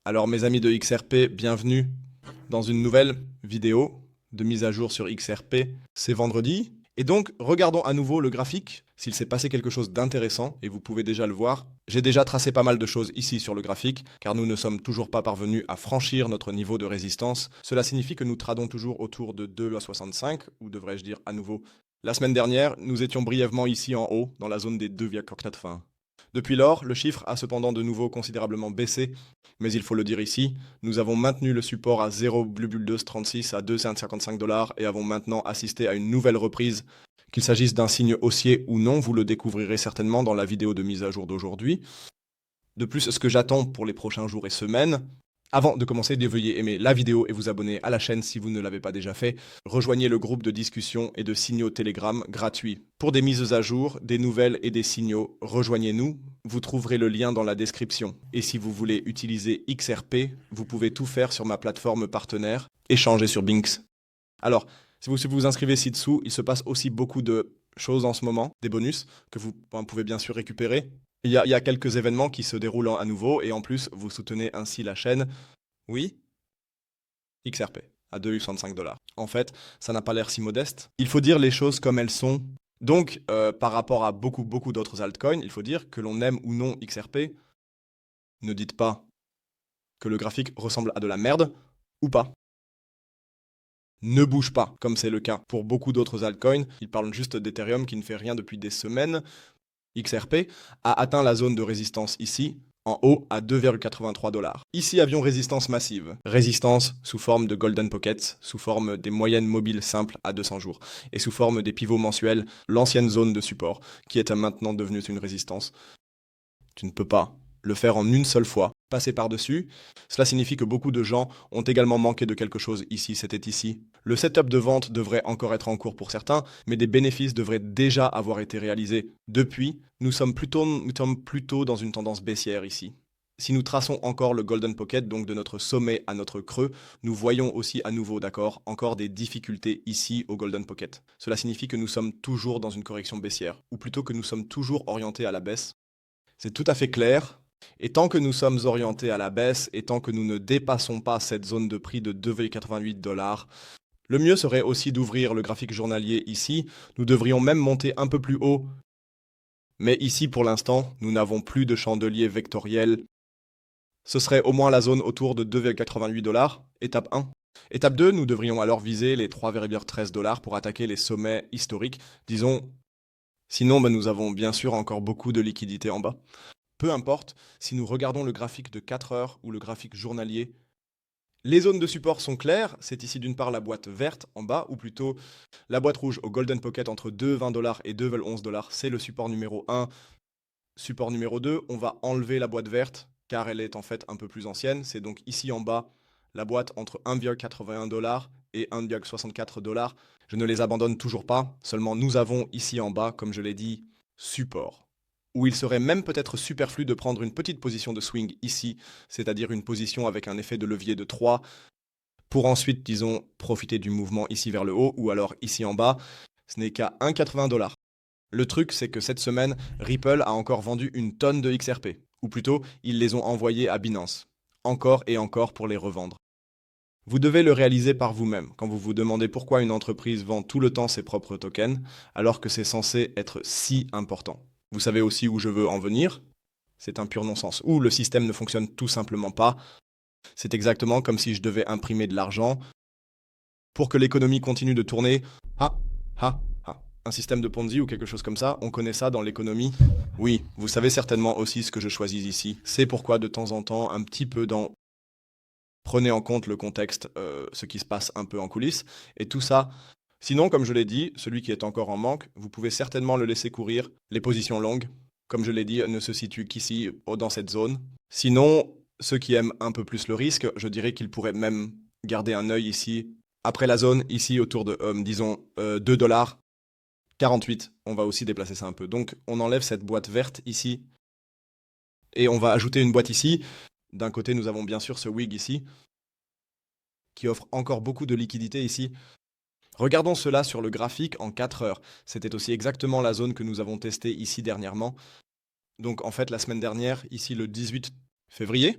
Alors mes amis de XRP, bienvenue dans une nouvelle vidéo de mise à jour sur XRP. C'est vendredi. Et donc, regardons à nouveau le graphique, s'il s'est passé quelque chose d'intéressant, et vous pouvez déjà le voir. J'ai déjà tracé pas mal de choses ici sur le graphique, car nous ne sommes toujours pas parvenus à franchir notre niveau de résistance. Cela signifie que nous tradons toujours autour de 2,65, ou devrais-je dire à nouveau. La semaine dernière, nous étions brièvement ici en haut, dans la zone des 2,81. Depuis lors, le chiffre a cependant de nouveau considérablement baissé, mais il faut le dire ici, nous avons maintenu le support à 0,236 à 2,55 $ et avons maintenant assisté à une nouvelle reprise. Qu'il s'agisse d'un signe haussier ou non, vous le découvrirez certainement dans la vidéo de mise à jour d'aujourd'hui. De plus, ce que j'attends pour les prochains jours et semaines, avant de commencer, veuillez aimer la vidéo et vous abonner à la chaîne si vous ne l'avez pas déjà fait. Rejoignez le groupe de discussion et de signaux Telegram gratuits. Pour des mises à jour, des nouvelles et des signaux, rejoignez-nous. Vous trouverez le lien dans la description. Et si vous voulez utiliser XRP, vous pouvez tout faire sur ma plateforme partenaire, échanger sur Binx. Alors, si vous inscrivez ci-dessous, il se passe aussi beaucoup de choses en ce moment, des bonus, que vous pouvez bien sûr récupérer. Il y a quelques événements qui se déroulent à nouveau, et en plus, vous soutenez ainsi la chaîne. Oui, XRP, à 2,65 $. En fait, ça n'a pas l'air si modeste. Il faut dire les choses comme elles sont. Donc, par rapport à beaucoup d'autres altcoins, il faut dire que l'on aime ou non XRP, ne dites pas que le graphique ressemble à de la merde, ou pas. Ne bouge pas, comme c'est le cas pour beaucoup d'autres altcoins. Ils parlent juste d'Ethereum qui ne fait rien depuis des semaines. XRP a atteint la zone de résistance ici, en haut à 2,83 $. Ici avions résistance massive. Résistance sous forme de golden pockets, sous forme des moyennes mobiles simples à 200 jours, et sous forme des pivots mensuels, l'ancienne zone de support, qui est maintenant devenue une résistance. Tu ne peux pas le faire en une seule fois, passer par-dessus. Cela signifie que beaucoup de gens ont également manqué de quelque chose ici, c'était ici. Le setup de vente devrait encore être en cours pour certains, mais des bénéfices devraient déjà avoir été réalisés. Depuis, nous sommes plutôt dans une tendance baissière ici. Si nous traçons encore le Golden Pocket, donc de notre sommet à notre creux, nous voyons aussi à nouveau, d'accord, encore des difficultés ici au Golden Pocket. Cela signifie que nous sommes toujours dans une correction baissière, ou plutôt que nous sommes toujours orientés à la baisse. C'est tout à fait clair. Et tant que nous sommes orientés à la baisse, et tant que nous ne dépassons pas cette zone de prix de 2,88 $, le mieux serait aussi d'ouvrir le graphique journalier ici. Nous devrions même monter un peu plus haut. Mais ici, pour l'instant, nous n'avons plus de chandelier vectoriel. Ce serait au moins la zone autour de 2,88 $, étape 1. Étape 2, nous devrions alors viser les 3,13 $ pour attaquer les sommets historiques. Disons, sinon nous avons bien sûr encore beaucoup de liquidités en bas. Peu importe, si nous regardons le graphique de 4 heures ou le graphique journalier, les zones de support sont claires. C'est ici d'une part la boîte verte en bas, ou plutôt la boîte rouge au Golden Pocket entre 2,20 $ et 2,11 $. C'est le support numéro 1. Support numéro 2, on va enlever la boîte verte, car elle est en fait un peu plus ancienne. C'est donc ici en bas, la boîte entre 1,81 $ et 1,64 $. Je ne les abandonne toujours pas, seulement nous avons ici en bas, comme je l'ai dit, support, où il serait même peut-être superflu de prendre une petite position de swing ici, c'est-à-dire une position avec un effet de levier de 3, pour ensuite, disons, profiter du mouvement ici vers le haut, ou alors ici en bas. Ce n'est qu'à 1,80 $. Le truc, c'est que cette semaine, Ripple a encore vendu une tonne de XRP, ou plutôt, ils les ont envoyés à Binance, encore et encore pour les revendre. Vous devez le réaliser par vous-même quand vous vous demandez pourquoi une entreprise vend tout le temps ses propres tokens alors que c'est censé être si important. Vous savez aussi où je veux en venir? C'est un pur non-sens. Ou le système ne fonctionne tout simplement pas. C'est exactement comme si je devais imprimer de l'argent pour que l'économie continue de tourner. Ah, ah, ah. Un système de Ponzi ou quelque chose comme ça, on connaît ça dans l'économie. Oui, vous savez certainement aussi ce que je choisis ici. C'est pourquoi de temps en temps, un petit peu dans... Prenez en compte le contexte, ce qui se passe un peu en coulisses, et tout ça. Sinon, comme je l'ai dit, celui qui est encore en manque, vous pouvez certainement le laisser courir. Les positions longues, comme je l'ai dit, ne se situent qu'ici, dans cette zone. Sinon, ceux qui aiment un peu plus le risque, je dirais qu'ils pourraient même garder un œil ici. Après la zone, ici, autour de, disons, 2 $ 48, on va aussi déplacer ça un peu. Donc, on enlève cette boîte verte ici, et on va ajouter une boîte ici. D'un côté, nous avons bien sûr ce wig ici, qui offre encore beaucoup de liquidités ici. Regardons cela sur le graphique en 4 heures. C'était aussi exactement la zone que nous avons testée ici dernièrement. Donc en fait, la semaine dernière, ici le 18 février,